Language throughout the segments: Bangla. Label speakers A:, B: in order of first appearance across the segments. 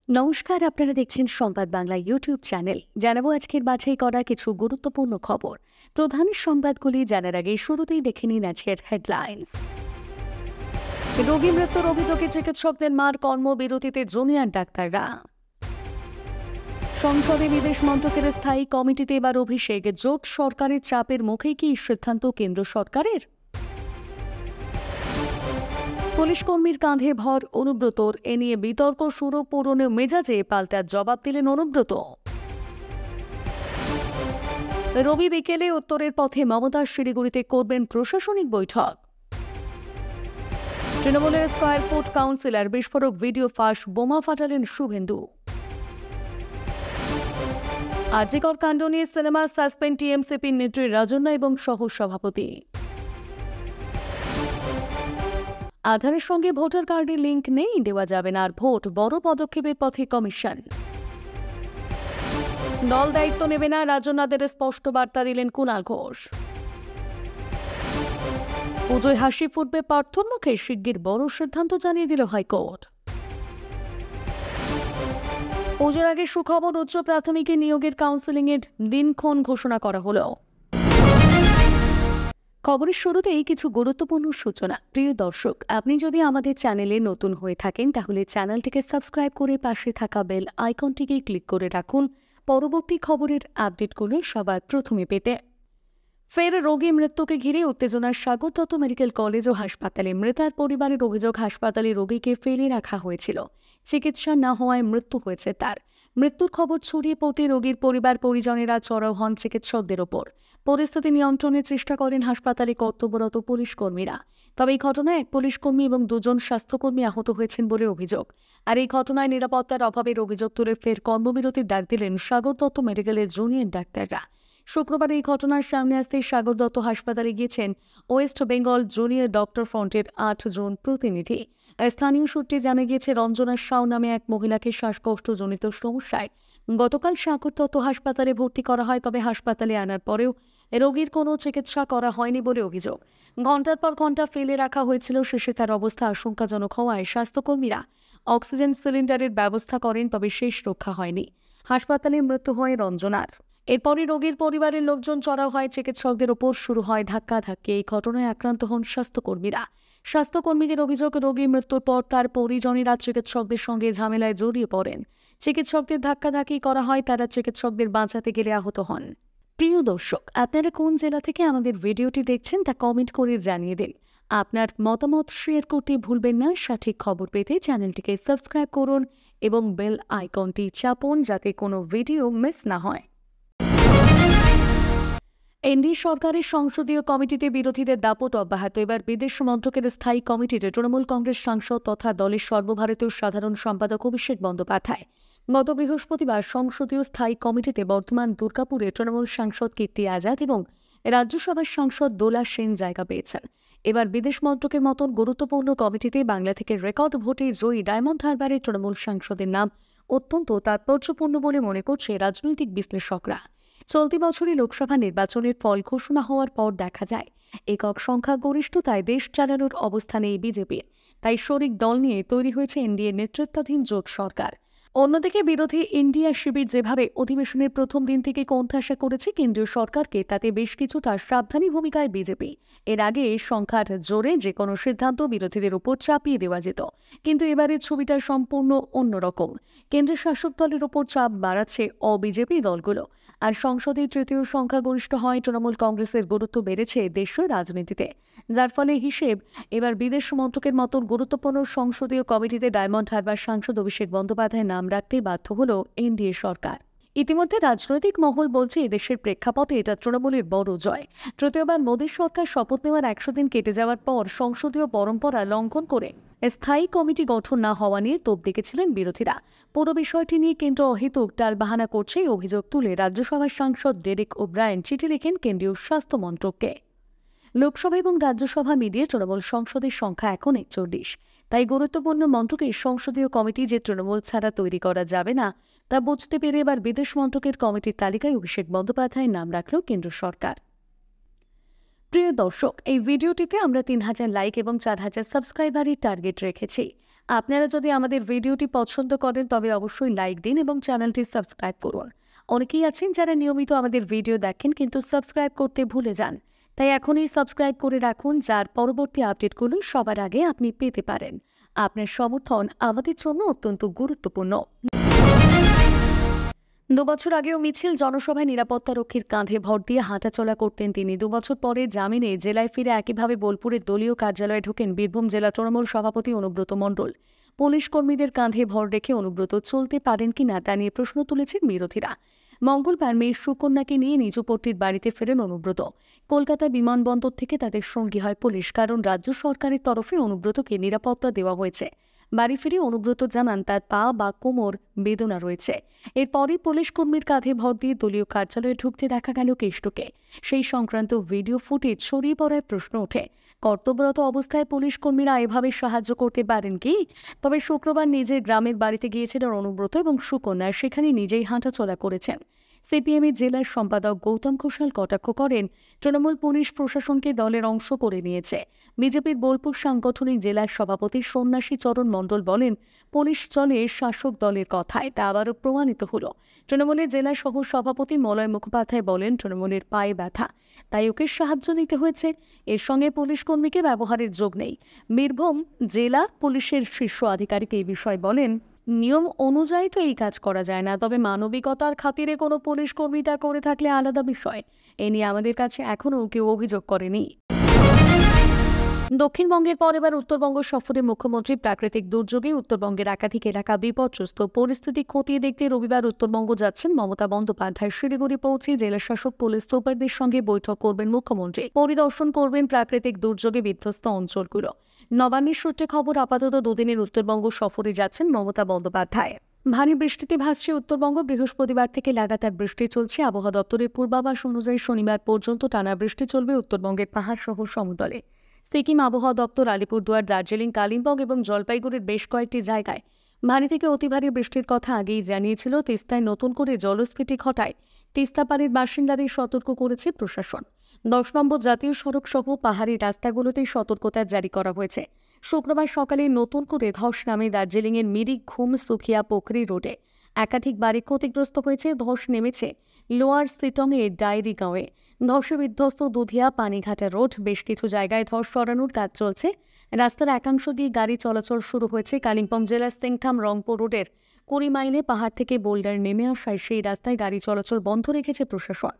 A: নমস্কার, আপনারা দেখছেন সংবাদ বাংলা ইউটিউব চ্যানেল। জানাবো আজকের বাছাই করা কিছু গুরুত্বপূর্ণ খবর। প্রধান সংবাদগুলি জানার আগে শুরুতেই দেখে নিন আজকের হেডলাইন্স। রোগী মৃত্যুর অভিযোগে চিকিৎসকদের মার কর্মবিরতিতে জুনিয়র ডাক্তাররা। সংসদে বিদেশ মন্ত্রকের স্থায়ী কমিটিতে এবার অভিষেক। জোট সরকারের চাপের মুখে কি সিদ্ধান্ত কেন্দ্র সরকারের? পুলিশ কর্মীর কাঁধে ভর অনুব্রতর, এ নিয়ে বিতর্ক শুরু। পুরনো মেজাজে পাল্টা জবাব দিলেন অনুব্রত। রবি বিকেলে উত্তরের পথে মমতা শিলিগুড়িতে করবেন প্রশাসনিক বৈঠক। তৃণমূলের স্কয়ার ফুট কাউন্সিলর বিস্ফোরক ভিডিও ফাঁস, বোমা ফাটালেন শুভেন্দু। আজিকর কাণ্ড নিয়ে সিনেমা সাসপেন্ড টিএমসিপির নেত্রী রাজন্না এবং সহ সভাপতি। আধারের সঙ্গে ভোটার কার্ডের লিঙ্ক নেই, দেওয়া যাবে না আর ভোট, বড় পদক্ষেপের পথে কমিশন। দল দায়িত্ব নেবে না, রাজন্নাদের স্পষ্ট বার্তা দিলেন কুণাল ঘোষ। পুজোয় হাসি ফুটবে পার্থর মুখে, শিগগির বড় সিদ্ধান্ত জানিয়ে দিল হাইকোর্ট। পুজোর আগে সুখবর, উচ্চ প্রাথমিকে নিয়োগের কাউন্সেলিংয়ের দিনক্ষণ ঘোষণা করা হলো। খবরের শুরুতেই কিছু গুরুত্বপূর্ণ সূচনা। প্রিয় দর্শক, আপনি যদি আমাদের চ্যানেলে নতুন হয়ে থাকেন তাহলে চ্যানেলটিকে সাবস্ক্রাইব করে পাশে থাকা বেল আইকনটিকে ক্লিক করে রাখুন পরবর্তী খবরের আপডেটগুলো সবার প্রথমে পেতে। ফের রোগী মৃত্যুকে ঘিরে উত্তেজনার সাগর দত্ত মেডিকেল কলেজ ও হাসপাতালে। মৃতার পরিবারের অভিযোগ, হাসপাতালে রোগীকে ফেলে রাখা হয়েছিল, চিকিৎসা না হওয়ায় মৃত্যু হয়েছে তার। মৃত্যুর খবর ছড়িয়ে পড়তে রোগীর পরিবার পরিজনেরা চড়াও হন চিকিৎসকদের ওপর। পরিস্থিতি নিয়ন্ত্রণের চেষ্টা করেন হাসপাতালে কর্তব্যরত পুলিশ কর্মীরা। তবে এই ঘটনায় এক পুলিশকর্মী এবং দুজন স্বাস্থ্যকর্মী আহত হয়েছেন বলে অভিযোগ। আর এই ঘটনায় নিরাপত্তার অভাবের অভিযোগ তুলে ফের কর্মবিরতির ডাক দিলেন সাগর দত্ত মেডিকেলের জুনিয়র ডাক্তাররা। শুক্রবার এই ঘটনার সামনে আসতেই সাগর দত্ত হাসপাতালে গিয়েছেন ওয়েস্ট বেঙ্গল জুনিয়র ডক্টর ফ্রন্টের ৮ জন প্রতিনিধি। স্থানীয় সূত্রে জানা গিয়েছে, রঞ্জনা সাউ নামে এক মহিলাকে শ্বাসকষ্টজনিত সমস্যায় গতকাল সাগর দত্ত হাসপাতালে ভর্তি করা হয়। তবে হাসপাতালে আনার পরেও রোগীর কোনো চিকিৎসা করা হয়নি বলে অভিযোগ। ঘণ্টার পর ঘণ্টা ফেলে রাখা হয়েছিল। শেষে তার অবস্থা আশঙ্কাজনক হওয়ায় স্বাস্থ্যকর্মীরা অক্সিজেন সিলিন্ডারের ব্যবস্থা করেন, তবে শেষ রক্ষা হয়নি। হাসপাতালে মৃত্যু হয় রঞ্জনার। এরপরই রোগীর পরিবারের লোকজন চড়াও হয় চিকিৎসকদের ওপর, শুরু হয় ধাক্কাধাক্কি। এই ঘটনায় আক্রান্ত হন স্বাস্থ্যকর্মীরা। স্বাস্থ্যকর্মীদের অভিযোগ, রোগীর মৃত্যুর পর তার পরিজনেরা চিকিৎসকদের সঙ্গে ঝামেলায় জড়িয়ে পড়েন। চিকিৎসকদের ধাক্কাধাক্কি করা হয়, তারা চিকিৎসকদের বাঁচাতে গেলে আহত হন। প্রিয় দর্শক, আপনারা কোন জেলা থেকে আমাদের ভিডিওটি দেখছেন তা কমেন্ট করে জানিয়ে দিন। আপনার মতামত শেয়ার করতে ভুলবেন না। সঠিক খবর পেতে চ্যানেলটিকে সাবস্ক্রাইব করুন এবং বেল আইকনটি চাপুন যাতে কোনো ভিডিও মিস না হয়। এনডিএ সরকারের সংসদীয় কমিটিতে বিরোধীদের দাপট অব্যাহত। এবার বিদেশ মন্ত্রকের স্থায়ী কমিটিতে তৃণমূল কংগ্রেস সাংসদ তথা দলের সর্বভারতীয় সাধারণ সম্পাদক অভিষেক বন্দ্যোপাধ্যায়। গত বৃহস্পতিবার সংসদীয় স্থায়ী কমিটিতে বর্ধমান দুর্গাপুরে তৃণমূল সাংসদ কীর্তি আজাদ এবং রাজ্যসভার সাংসদ দোলা সেন জায়গা পেয়েছেন। এবার বিদেশ মন্ত্রকের মতন গুরুত্বপূর্ণ কমিটিতে বাংলা থেকে রেকর্ড ভোটে জয়ী ডায়মন্ড হারবারের তৃণমূল সাংসদের নাম অত্যন্ত তাৎপর্যপূর্ণ বলে মনে করছে রাজনৈতিক বিশ্লেষকরা। চলতি বছরে লোকসভা নির্বাচনের ফল ঘোষণা হওয়ার পর দেখা যায় একক সংখ্যাগরিষ্ঠতায় দেশ চালানোর অবস্থানে বিজেপির। তাই শরিক দল নিয়ে তৈরি হয়েছে এনডিএ নেতৃত্বাধীন জোট সরকার। অন্যদিকে বিরোধী ইন্ডিয়া শিবির যেভাবে অধিবেশনের প্রথম দিন থেকে কোণঠাসা করেছে কেন্দ্রীয় সরকারকে, তাতে বেশ কিছুটা সাবধানী ভূমিকায় বিজেপি। এর আগে সংখ্যার জোরে যে কোনো সিদ্ধান্ত বিরোধীদের উপর চাপিয়ে দেওয়া যেত, কিন্তু এবারের ছবিটা সম্পূর্ণ অন্যরকম। কেন্দ্রের শাসক দলের উপর চাপ বাড়াচ্ছে অবিজেপি দলগুলো। আর সংসদে তৃতীয় সংখ্যাগরিষ্ঠ হয় তৃণমূল কংগ্রেসের গুরুত্ব বেড়েছে দেশীয় রাজনীতিতে, যার ফলে হিসেব এবার বিদেশ মন্ত্রকের মতন গুরুত্বপূর্ণ সংসদীয় কমিটিতে ডায়মন্ড হারবার সাংসদ অভিষেক বন্দ্যোপাধ্যায়ের নাম রাখতে বাধ্য হল এনডিএ সরকার। ইতিমধ্যে রাজনৈতিক মহল বলছে এদেশের প্রেক্ষাপটে এটা তৃণমূলের বড় জয়। তৃতীয়বার মোদী সরকার শপথ নেওয়ার 100 দিন কেটে যাওয়ার পর সংসদীয় পরম্পরা লঙ্ঘন করে স্থায়ী কমিটি গঠন না হওয়া নিয়ে তোপ দেখেছিলেন বিরোধীরা। পুরো বিষয়টি নিয়ে কেন্দ্র অহেতুক টালবাহানা করছে অভিযোগ তুলে রাজ্যসভার সাংসদ ডেরেক ওব্রায়েন চিঠি লিখেন কেন্দ্রীয় স্বাস্থ্য মন্ত্রককে। লোকসভা এবং রাজ্যসভা মিলিয়ে তৃণমূল সংসদের সংখ্যা এখন 41। তাই গুরুত্বপূর্ণ মন্ত্রকের সংসদীয় কমিটি যে তৃণমূল ছাড়া তৈরি করা যাবে না তা বুঝতে পেরে এবার বিদেশ মন্ত্রকের কমিটির তালিকায় অভিষেক বন্দ্যোপাধ্যায়ের নাম রাখল কেন্দ্র সরকার। প্রিয় দর্শক, এই ভিডিওটিতে আমরা 3000 লাইক এবং 4000 সাবস্ক্রাইবারের টার্গেট রেখেছি। আপনারা যদি আমাদের ভিডিওটি পছন্দ করেন তবে অবশ্যই লাইক দিন এবং চ্যানেলটি সাবস্ক্রাইব করুন। অনেকেই আছেন যারা নিয়মিত আমাদের ভিডিও দেখেন কিন্তু সাবস্ক্রাইব করতে ভুলে যান, তাই এখনই সাবস্ক্রাইব করে রাখুন, যার পরবর্তী আপডেটগুলো সবার আগে আপনি পেতে পারেন। আপনার সমর্থন আমাদের জন্য অত্যন্ত গুরুত্বপূর্ণ। 2 বছর আগেও মিছিল জনসভায় নিরাপত্তারক্ষীর কাঁধে ভর দিয়ে হাঁটাচলা করতেন তিনি। 2 বছর পরে জামিনে জেলায় ফিরে একইভাবে বোলপুরের দলীয় কার্যালয়ে ঢোকেন বীরভূম জেলা তৃণমূল সভাপতি অনুব্রত মণ্ডল। পুলিশ কর্মীদের কাঁধে ভর রেখে অনুব্রত চলতে পারেন কিনা তা নিয়ে প্রশ্ন তুলেছেন বিরোধীরা। মঙ্গলবার মেয়ে সুকন্যাকে নিয়ে নিজপট্টির বাড়িতে ফেরেন অনুব্রত। কলকাতা বিমানবন্দর থেকে তাদের সঙ্গী হয় পুলিশ, কারণ রাজ্য সরকারের তরফে অনুব্রতকে নিরাপত্তা দেওয়া হয়েছে। বাড়ি ফিরে অনুব্রত জানান তার পা বা কোমর বেদনা রয়েছে। এরপরই পুলিশ কর্মীর কাঁধে ভর দিয়ে দলীয় কার্যালয়ে ঢুকতে দেখা গেল কেষ্টকে। সেই সংক্রান্ত ভিডিও ফুটেজ ছড়িয়ে পড়ার প্রশ্ন ওঠে। কর্তব্যরত অবস্থায় পুলিশ কর্মীরা এভাবে সাহায্য করতে পারেন কি? তবে শুক্রবার নিজের গ্রামের বাড়িতে গিয়েছিলেন অনুব্রত এবং সুকন্যা সেখানে নিজেই হাঁটাচলা করেছেন। সিপিএমের জেলার সম্পাদক গৌতম ঘোষাল কটাক্ষ করেন, তৃণমূল পুলিশ প্রশাসনকে দলের অংশ করে নিয়েছে। বিজেপির বোলপুর সাংগঠনিক জেলার সভাপতি সন্ন্যাসী চরণ মণ্ডল বলেন, পুলিশ চলে শাসক দলের কথায়, তা আবারও প্রমাণিত হল। তৃণমূলের জেলা সহ সভাপতি মলয় মুখোপাধ্যায় বলেন, তৃণমূলের পায়ে ব্যথা, তাই ওকে সাহায্য নিতে হয়েছে। এর সঙ্গে পুলিশ কর্মীকে ব্যবহারের যোগ নেই। বীরভূম জেলা পুলিশের শীর্ষ আধিকারিক এই বিষয়ে বলেন, নিয়ম অনুযায়ী তো এই কাজ করা যায় না, তবে মানবিকতার খাতিরে কোনো পুলিশ কর্মী তা করে থাকলে আলাদা বিষয়। এ নিয়ে আমাদের কাছে এখনও কেউ অভিযোগ করেনি। দক্ষিণবঙ্গের পর এবার উত্তরবঙ্গ সফরে মুখ্যমন্ত্রী। প্রাকৃতিক দুর্যোগে উত্তরবঙ্গের একাধিক এলাকা বিপর্যস্ত। পরিস্থিতি খতিয়ে দেখতে রবিবার উত্তরবঙ্গ যাচ্ছেন মমতা বন্দ্যোপাধ্যায়। শিলিগুড়ি পৌঁছে জেলা শাসক পুলিশ সুপারদের সঙ্গে বৈঠক করবেন মুখ্যমন্ত্রী। পরিদর্শন করবেন প্রাকৃতিক দুর্যোগে বিধ্বস্ত অঞ্চলগুলো। নবান্নের সূত্রে খবর, আপাতত 2 দিনের উত্তরবঙ্গ সফরে যাচ্ছেন মমতা বন্দ্যোপাধ্যায়। ভারী বৃষ্টিতে ভাসছে উত্তরবঙ্গ। বৃহস্পতিবার থেকে লাগাতার বৃষ্টি চলছে। আবহাওয়া দপ্তরের পূর্বাভাস অনুযায়ী শনিবার পর্যন্ত টানা বৃষ্টি চলবে উত্তরবঙ্গের পাহাড় সহ সমতলে। সিকিম আবহাওয়া দপ্তর আলিপুরদুয়ার, দার্জিলিং, কালিম্পং এবং জলপাইগুড়ির বেশ কয়েকটি জায়গায় ভারী থেকে অতি ভারী বৃষ্টির কথা আগেই জানিয়েছিল। তিস্তায় নতুন করে জলস্ফীতি ঘটায় তিস্তাপাড়ের বাসিন্দাদের সতর্ক করেছে প্রশাসন। 10 নম্বর জাতীয় সড়ক সহ পাহাড়ি রাস্তাগুলোতে সতর্কতা জারি করা হয়েছে। শুক্রবার সকালে নতুন করে ধস নামে দার্জিলিংয়ের মিরিক ঘুম সুখিয়া পোখরি রোডে। একাধিক বাড়ি ক্ষতিগ্রস্ত হয়েছে। ধস নেমেছে লোয়ার সিটংয়ের ডায়েরি গাঁওয়ে। ধসে বিধ্বস্ত দুধিয়া পানিঘাটা রোড। বেশ কিছু জায়গায় ধস সরানোর কাজ চলছে। রাস্তার একাংশ দিয়ে গাড়ি চলাচল শুরু হয়েছে। কালিম্পং জেলার সিংথাম রংপুর রোডের 20 মাইলে পাহাড় থেকে বোল্ডার নেমে আসায় সেই রাস্তায় গাড়ি চলাচল বন্ধ রেখেছে প্রশাসন।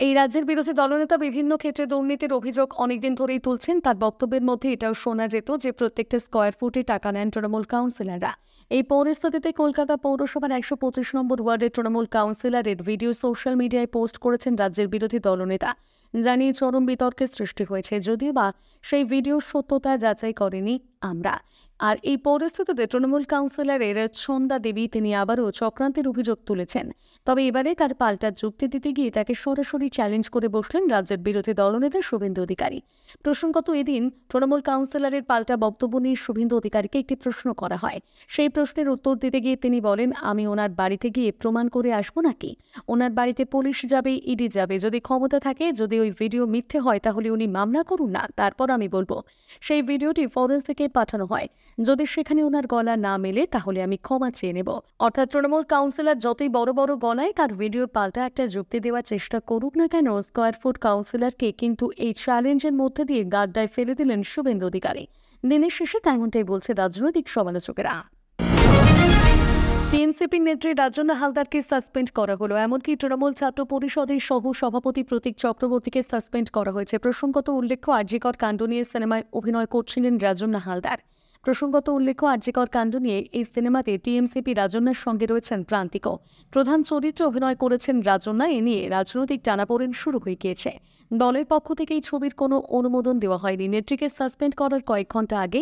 A: এই রাজ্যের বিরোধী দলনেতা বিভিন্ন ক্ষেত্রে দুর্নীতির অভিযোগ অনেকদিন ধরেই তুলছেন। তার বক্তব্যের মধ্যে এটাও শোনা যেত যে প্রত্যেকটা স্কয়ার ফুটে টাকা নেন তৃণমূল কাউন্সিলররা। এই পরিস্থিতিতে কলকাতা পৌরসভার 125 নম্বর ওয়ার্ডের তৃণমূল কাউন্সিলরের ভিডিও সোশ্যাল মিডিয়ায় পোস্ট করেছেন রাজ্যের বিরোধী দলনেতা। জানিয়ে চরম বিতর্কের সৃষ্টি হয়েছে, যদিও বা সেই ভিডিওর সত্যতা যাচাই করেনি আমরা। আর এই পরিস্থিতিতে তৃণমূল কাউন্সিলরের সন্ধ্যা দেবী তিনি আবারও চক্রান্তের অভিযোগ তুলেছেন। তবে এবারে তার পাল্টা যুক্তি দিতে গিয়ে তাকে সরাসরি চ্যালেঞ্জ করে বসলেন রাজ্যের বিরোধী দলনেতা শুভেন্দু অধিকারী। প্রসঙ্গত, এদিন তৃণমূল কাউন্সিলরের পাল্টা বক্তব্য নিয়ে শুভেন্দু অধিকারীকে একটি প্রশ্ন করা হয়। সেই প্রশ্নের উত্তর দিতে গিয়ে তিনি বলেন, আমি ওনার বাড়িতে গিয়ে প্রমাণ করে আসবো নাকি? ওনার বাড়িতে পুলিশ যাবে, ইডি যাবে। যদি ক্ষমতা থাকে, যদি ওই ভিডিও মিথ্যে হয়, তাহলে উনি মামলা করুন না, তারপর আমি বলবো। সেই ভিডিওটি ফরেন্সিকে পাঠানো হয়। যদি সেখানে ওনার গলা না মেলে, তাহলে আমি ক্ষমা চেয়ে নেব। অর্থাৎ তৃণমূল কাউন্সিলর যতই বড় বড় গলায় তার ভিডিওর পাল্টা একটা যুক্তি দেওয়ার চেষ্টা করুক না কেন, স্কয়ার ফুট কাউন্সিলরকে কিন্তু এই চ্যালেঞ্জের মধ্যে দিয়ে গাড্ডায় ফেলে দিলেন শুভেন্দু অধিকারী। দিনের শেষে তেমনটাই বলছে রাজনৈতিক সমালোচকেরা। টিএমসিপির নেত্রী রাজন্না হালদারকে সাসপেন্ড করা হলো। এমনকি তৃণমূল ছাত্র পরিষদের সহ সভাপতি প্রতীক চক্রবর্তীকে সাসপেন্ড করা হয়েছে। প্রসঙ্গত উল্লেখ্য, আরজিকর কাণ্ড নিয়ে সিনেমায় অভিনয় করছিলেন রাজন্না হালদার। আরজিকর কাণ্ড নিয়ে এই সিনেমাতে টিএমসিপি রাজন্নার সঙ্গে রয়েছেন প্রান্তিকও। প্রধান চরিত্রে অভিনয় করেছেন রাজন্না। এ নিয়ে রাজনৈতিক টানাপোড়েন শুরু হয়ে গিয়েছে। দলের পক্ষ থেকে এই ছবির কোনো অনুমোদন দেওয়া হয়নি। নেত্রীকে সাসপেন্ড করার কয়েক ঘন্টা আগে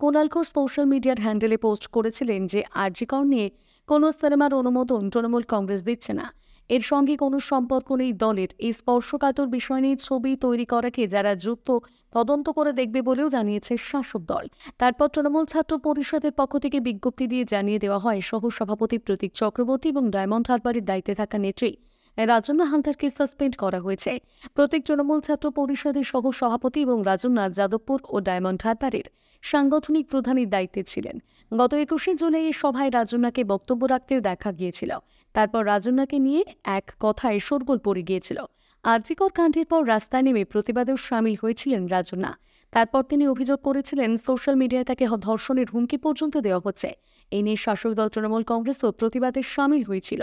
A: কুণাল ঘোষ সোশ্যাল মিডিয়ার হ্যান্ডেলে পোস্ট করেছিলেন যে আরজিকর নিয়ে কোনো সিনেমার অনুমোদন তৃণমূল কংগ্রেস দিচ্ছে না। এর সঙ্গে কোনো সম্পর্ক নেই দলের। এই স্পর্শকাতর বিষয় নিয়ে ছবি তৈরি করাকে যারা যুক্ত তদন্ত করে দেখবে বলেও জানিয়েছে শাসক দল। তারপর তৃণমূল ছাত্র পরিষদের পক্ষ থেকে বিজ্ঞপ্তি দিয়ে জানিয়ে দেওয়া হয় সহ সভাপতি প্রতীক চক্রবর্তী এবং ডায়মন্ড হারবারের দায়িত্বে থাকা নেত্রী রাজন্না হালদারকে সাসপেন্ড করা হয়েছে। প্রত্যেক তৃণমূল ছাত্র পরিষদের সহ সভাপতি এবং রাজন্না যাদবপুর ও ডায়মন্ড হারবারের সাংগঠনিক প্রধানের দায়িত্বে ছিলেন। গত 21শে জুলাই এই সভায় রাজন্নাকে বক্তব্য রাখতে দেখা গিয়েছিল। তারপর রাজন্নাকে নিয়ে এক কথায় শোরগোল পড়ে গিয়েছিল। আরজিকর কাণ্ডের পর রাস্তায় নেমে প্রতিবাদেও সামিল হয়েছিলেন রাজন্না। তারপর তিনি অভিযোগ করেছিলেন সোশ্যাল মিডিয়ায় তাকে ধর্ষণের হুমকি পর্যন্ত দেওয়া হচ্ছে। এই নিয়ে শাসক দল তৃণমূল কংগ্রেসও প্রতিবাদে সামিল হয়েছিল।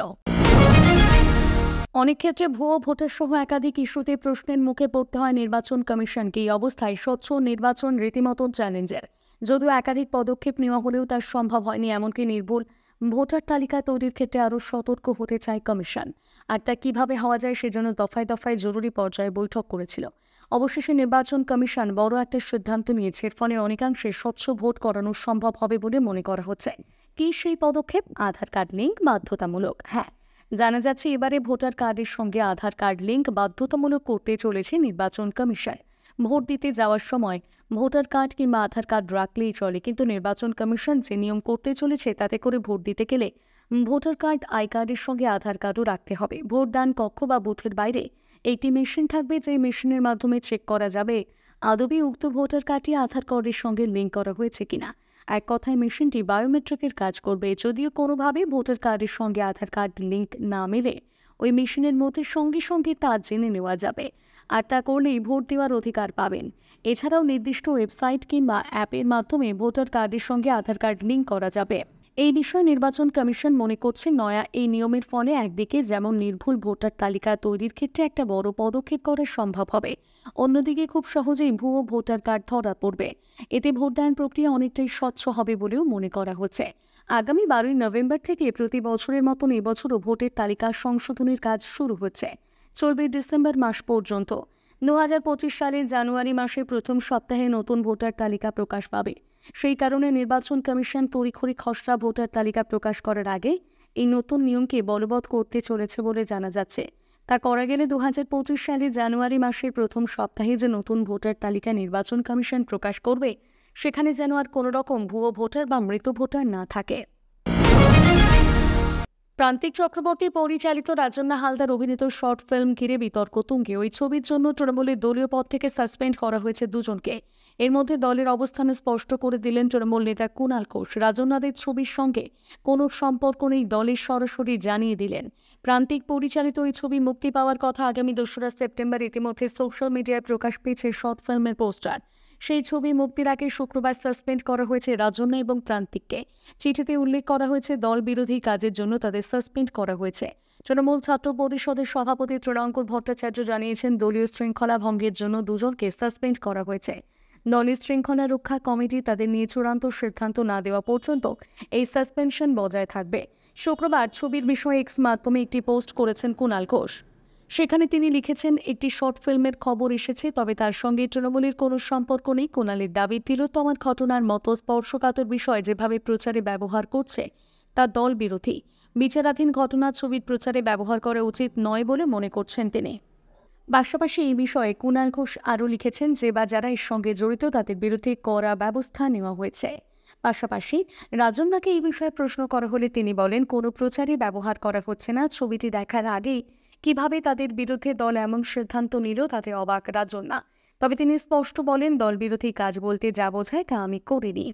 A: অনেক ক্ষেত্রে ভুয়ো ভোটার সহ একাধিক ইস্যুতে প্রশ্নের মুখে পড়তে হয় নির্বাচন কমিশনকে। এই অবস্থায় স্বচ্ছ নির্বাচন রীতিমতো চ্যালেঞ্জের। যদিও একাধিক পদক্ষেপ নেওয়া হলেও তার সম্ভব হয়নি। এমনকি নির্ভুল ভোটার তালিকা তৈরির ক্ষেত্রে আরও সতর্ক হতে চায় কমিশন। আর তা কিভাবে হওয়া যায় সেজন্য দফায় দফায় জরুরি পর্যায়ে বৈঠক করেছিল। অবশেষে নির্বাচন কমিশন বড় একটা সিদ্ধান্ত নিয়েছে। এর ফলে অনেকাংশে স্বচ্ছ ভোট করানো সম্ভব হবে বলে মনে করা হচ্ছে। কি সেই পদক্ষেপ? আধার কার্ড লিঙ্ক বাধ্যতামূলক। হ্যাঁ, জানা যাচ্ছে এবারে ভোটার কার্ডের সঙ্গে আধার কার্ড লিঙ্ক বাধ্যতামূলক করতে চলেছে নির্বাচন কমিশন। ভোট দিতে যাওয়ার সময় ভোটার কার্ড কিংবা আধার কার্ড রাখলেই চলে, কিন্তু নির্বাচন কমিশন যে নিয়ম করতে চলেছে তাতে করে ভোট দিতে গেলে ভোটার কার্ড আই কার্ডের সঙ্গে আধার কার্ডও রাখতে হবে। ভোটদান কক্ষ বা বুথের বাইরে একটি মেশিন থাকবে, যে মেশিনের মাধ্যমে চেক করা যাবে আদবে উক্ত ভোটার কার্ডটি আধার কার্ডের সঙ্গে লিঙ্ক করা হয়েছে কিনা। এক কথায় মেশিনটি বায়োমেট্রিকের কাজ করবে। যদিও কোনোভাবে ভোটার কার্ডের সঙ্গে আধার কার্ড লিঙ্ক না মেলে ওই মেশিনের মধ্যে সঙ্গে সঙ্গে তা জেনে নেওয়া যাবে, আর তা করলেই ভোট দেওয়ার অধিকার পাবেন। এছাড়াও নির্দিষ্ট ওয়েবসাইট কিংবা অ্যাপের মাধ্যমে ভোটার কার্ডের সঙ্গে আধার কার্ড লিঙ্ক করা যাবে। এই বিষয়ে নির্বাচন কমিশন মনে করছে নয়া এই নিয়মের ফলে একদিকে যেমন নির্ভুল ভোটার তালিকা তৈরির ক্ষেত্রে একটা বড় পদক্ষেপ করা সম্ভব হবে, অন্যদিকে খুব সহজেই ভুয়ো ভোটার কার্ড ধরা পড়বে। এতে ভোটদান প্রক্রিয়া অনেকটাই স্বচ্ছ হবে বলেও মনে করা হচ্ছে। আগামী 12ই নভেম্বর থেকে প্রতি বছরের মতন এবছরও ভোটের তালিকা সংশোধনের কাজ শুরু হচ্ছে, চলবে ডিসেম্বর মাস পর্যন্ত। 2025 সালের জানুয়ারি মাসের প্রথম সপ্তাহে নতুন ভোটার তালিকা প্রকাশ পাবে। সেই কারণে নির্বাচন কমিশন তড়িঘড়ি খসড়া ভোটার তালিকা প্রকাশ করার আগে এই নতুন নিয়মকে বলবৎ করতে চলেছে বলে জানা যাচ্ছে। তা করা গেলে 2025 সালের জানুয়ারি মাসের প্রথম সপ্তাহে যে নতুন ভোটার তালিকা নির্বাচন কমিশন প্রকাশ করবে, সেখানে যেন আর কোনো রকম ভুয়ো ভোটার বা মৃত ভোটার না থাকে। প্রান্তিক চক্রবর্তী পরিচালিত রাজন্না হালদার অভিনীত শর্ট ফিল্ম ঘিরে বিতর্ক তুঙ্গে। ওই ছবির জন্য তৃণমূলের দলীয় পদ থেকে সাসপেন্ড করা হয়েছে দুজনকে। এর মধ্যে দলের অবস্থান স্পষ্ট করে দিলেন তৃণমূল নেতা কুণাল ঘোষ। রাজন্নাদের ছবির সঙ্গে কোনো সম্পর্ক নেই দলের সরাসরি জানিয়ে দিলেন। প্রান্তিক পরিচালিত ওই ছবি মুক্তি পাওয়ার কথা আগামী 2রা সেপ্টেম্বর। ইতিমধ্যে সোশ্যাল মিডিয়ায় প্রকাশ পেয়েছে শর্ট ফিল্মের পোস্টার। সেই ছবি মুক্তির আগে শুক্রবার সাসপেন্ড করা হয়েছে রাজন্না এবং প্রান্তিককে। চিঠিতে উল্লেখ করা হয়েছে দল বিরোধী কাজের জন্য তাদের সাসপেন্ড করা হয়েছে। তৃণমূল ছাত্র পরিষদের সভাপতি তৃণাঙ্কুর ভট্টাচার্য জানিয়েছেন, দলীয় শৃঙ্খলা ভঙ্গের জন্য দুজনকে সাসপেন্ড করা হয়েছে। দলের শৃঙ্খলা রক্ষা কমিটি তাদের নিয়ে চূড়ান্ত সিদ্ধান্ত না দেওয়া পর্যন্ত এই সাসপেনশন বজায় থাকবে। শুক্রবার ছবির বিষয়ে এক্স মাধ্যমে একটি পোস্ট করেছেন কুণাল ঘোষ। সেখানে তিনি লিখেছেন, একটি শর্ট ফিল্মের খবর এসেছে, তবে তার সঙ্গে তৃণমূলের কোনো সম্পর্ক নেই। কুণালের দাবি, তিলোত্তমার ঘটনার মতো স্পর্শকাতর বিষয় যেভাবে প্রচারে ব্যবহার করছে তা দল বিরোধী। বিচারাধীন ঘটনা ছবির প্রচারে ব্যবহার করা উচিত নয় বলে মনে করছেন তিনি। পাশাপাশি এই বিষয়ে কুণাল ঘোষ আরও লিখেছেন যে বা যারা এর সঙ্গে জড়িত তাদের বিরুদ্ধে কড়া ব্যবস্থা নেওয়া হয়েছে। পাশাপাশি রাজন্নাকে এই বিষয়ে প্রশ্ন করা হলে তিনি বলেন, কোনো প্রচারে ব্যবহার করা হচ্ছে না। ছবিটি দেখার আগেই কিভাবে তাদের বিরুদ্ধে দল এমন সিদ্ধান্ত নিল তাতে অবাক রাজন্না। তবে তিনি স্পষ্ট বলেন, দল বিরোধী কাজ বলতে যা বোঝায় তা আমি করিনি।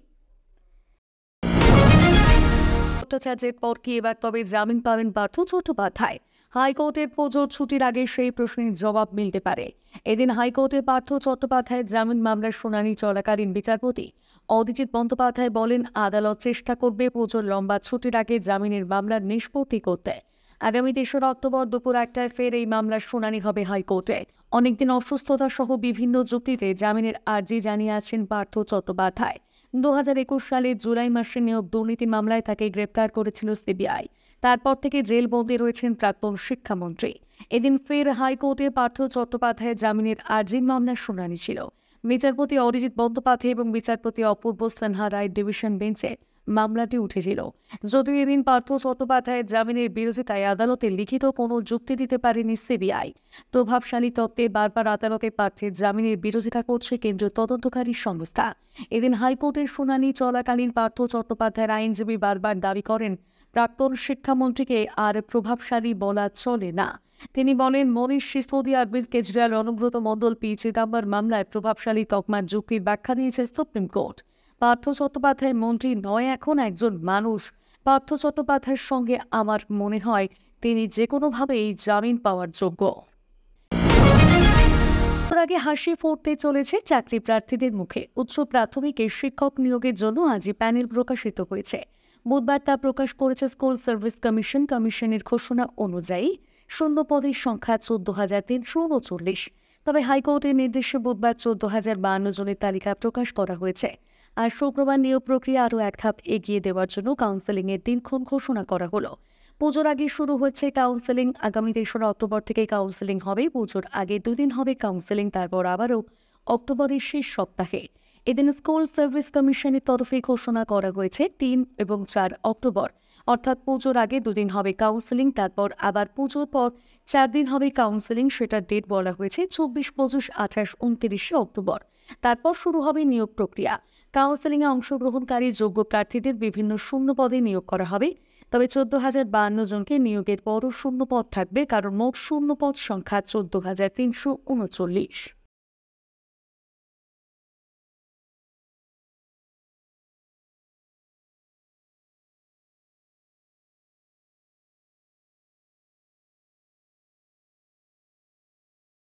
A: ভট্টাচার্যের পর কি এবার তবে জামিন পাবেন পার্থ চট্টোপাধ্যায়? হাইকোর্টের পুজোর ছুটির আগে সেই প্রশ্নের জবাব মিলতে পারে। এদিন হাইকোর্টে পার্থ চট্টোপাধ্যায়ের জামিন মামলার শুনানি চলাকালীন বিচারপতি অরিজিৎ বন্দ্যোপাধ্যায় বলেন, আদালত চেষ্টা করবে পুজোর লম্বা ছুটির আগে জামিনের মামলার নিষ্পত্তি করতে। আগামী 3রা অক্টোবর দুপুর 1টায় ফের এই মামলার শুনানি হবে হাইকোর্টে। অনেকদিন অসুস্থতা সহ বিভিন্ন যুক্তিতে জামিনের আর্জি জানিয়ে আছেন পার্থ চট্টোপাধ্যায়। 2021 সালের জুলাই মাসে নিয়োগ দুর্নীতি মামলায় তাকে গ্রেপ্তার করেছিল সিবিআই। তারপর থেকে জেলবন্দি রয়েছেন প্রাক্তন শিক্ষামন্ত্রী। এদিন ফের হাইকোর্টে পার্থ চট্টোপাধ্যায়ের জামিনের আর্জির মামলার শুনানি ছিল। বিচারপতি অরিজিৎ বন্দ্যোপাধ্যায় এবং বিচারপতি অপূর্ব সিনহা রায়ের ডিভিশন বেঞ্চে মামলাটি উঠেছিল। যদিও এদিন পার্থ চট্টোপাধ্যায়ের জামিনের বিরোধিতায় আদালতে লিখিত কোনো যুক্তি দিতে পারেনি সিবিআই। প্রভাবশালী তত্ত্বে বারবার আদালতে পার্থের জামিনের বিরোধিতা করছে কেন্দ্রীয় তদন্তকারী সংস্থা। এদিন হাইকোর্টের শুনানি চলাকালীন পার্থ চট্টোপাধ্যায়ের আইনজীবী বারবার দাবি করেন, প্রাক্তন শিক্ষামন্ত্রীকে আর প্রভাবশালী বলা চলে না। তিনি বলেন, মনীষ সিসোদিয়া, অরবিন্দ কেজরিওয়াল, অনুব্রত মণ্ডল, পি চিদম্বর মামলায় প্রভাবশালী তকমার যুক্তির ব্যাখ্যা দিয়েছে সুপ্রিম কোর্ট। পার্থ চট্টোপাধ্যায় মন্ত্রী নয়, এখন একজন মানুষ। পার্থ চট্টোপাধ্যায়ের সঙ্গে আমার মনে হয় তিনি যে কোনোভাবেই জামিন পাওয়ার যোগ্য। আগে হাসি ফুটতে চলেছে চাকরি প্রার্থীদের মুখে। উচ্চ প্রাথমিকের শিক্ষক নিয়োগের জন্য আজই প্যানেল প্রকাশিত হয়েছে। বুধবার তা প্রকাশ করেছে স্কুল সার্ভিস কমিশন। কমিশনের ঘোষণা অনুযায়ী শূন্য পদের সংখ্যা 14,339। তবে হাইকোর্টের নির্দেশে বুধবার 14,052 জনের তালিকা প্রকাশ করা হয়েছে। আর শুক্রবার নিয়োগ প্রক্রিয়া আরও এক ধাপ এগিয়ে দেওয়ার জন্য কাউন্সেলিংয়ের দিনক্ষণ ঘোষণা করা হলো। পুজোর আগে শুরু হচ্ছে কাউন্সেলিং। আগামী 3রা অক্টোবর থেকে কাউন্সেলিং হবে। পুজোর আগে 2 দিন হবে কাউন্সেলিং, তারপর আবারও অক্টোবরের শেষ সপ্তাহে। এদিন স্কুল সার্ভিস কমিশনের তরফে ঘোষণা করা হয়েছে 3 এবং 4 অক্টোবর, অর্থাৎ পুজোর আগে 2 দিন হবে কাউন্সেলিং, তারপর আবার পুজোর পর 4 দিন হবে কাউন্সেলিং। সেটার ডেট বলা হয়েছে 24, 25, 28, 29 অক্টোবর। তারপর শুরু হবে নিয়োগ প্রক্রিয়া। কাউন্সেলিংয়ে অংশগ্রহণকারী যোগ্য প্রার্থীদের বিভিন্ন শূন্য পদে নিয়োগ করা হবে। তবে 14,052 জনকে নিয়োগের পরও শূন্য পদ থাকবে, কারণ মোট শূন্য পদ সংখ্যা 14,339।